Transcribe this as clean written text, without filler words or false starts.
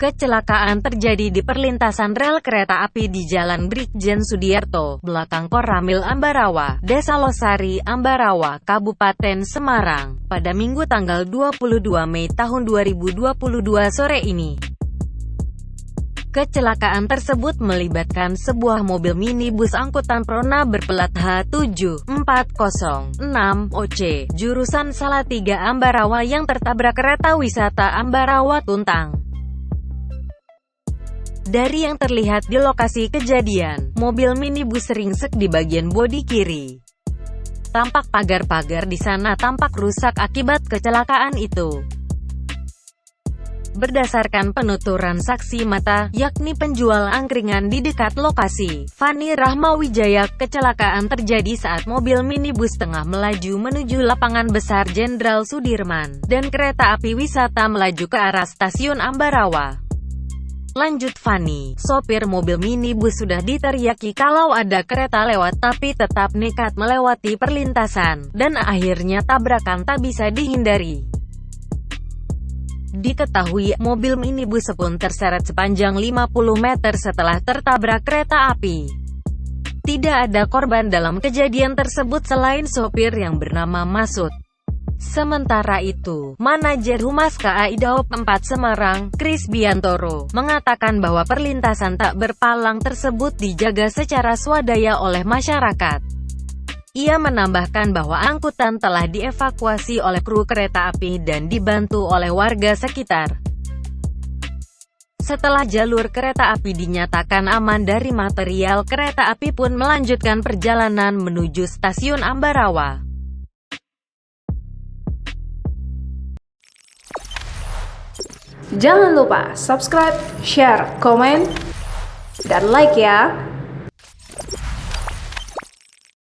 Kecelakaan terjadi di perlintasan rel kereta api di Jalan Brigjen Sudiarto, belakang Koramil Ambarawa, Desa Losari, Ambarawa, Kabupaten Semarang, pada Minggu tanggal 22 Mei tahun 2022 sore ini. Kecelakaan tersebut melibatkan sebuah mobil minibus angkutan Prona berplat H7406OC, jurusan Salatiga Ambarawa yang tertabrak kereta wisata Ambarawa Tuntang. Dari yang terlihat di lokasi kejadian, mobil minibus ringsek di bagian bodi kiri. Tampak pagar-pagar di sana tampak rusak akibat kecelakaan itu. Berdasarkan penuturan saksi mata, yakni penjual angkringan di dekat lokasi, Fani Rahmawijaya, kecelakaan terjadi saat mobil minibus tengah melaju menuju lapangan besar Jenderal Sudirman, dan kereta api wisata melaju ke arah stasiun Ambarawa. Lanjut Fani, sopir mobil minibus sudah diteriaki kalau ada kereta lewat tapi tetap nekat melewati perlintasan, dan akhirnya tabrakan tak bisa dihindari. Diketahui, mobil minibus pun terseret sepanjang 50 meter setelah tertabrak kereta api. Tidak ada korban dalam kejadian tersebut selain sopir yang bernama Masud. Sementara itu, manajer Humas KAI Daop 4 Semarang, Kris Biantoro, mengatakan bahwa perlintasan tak berpalang tersebut dijaga secara swadaya oleh masyarakat. Ia menambahkan bahwa angkutan telah dievakuasi oleh kru kereta api dan dibantu oleh warga sekitar. Setelah jalur kereta api dinyatakan aman dari material, kereta api pun melanjutkan perjalanan menuju stasiun Ambarawa. Jangan lupa subscribe, share, komen, dan like ya!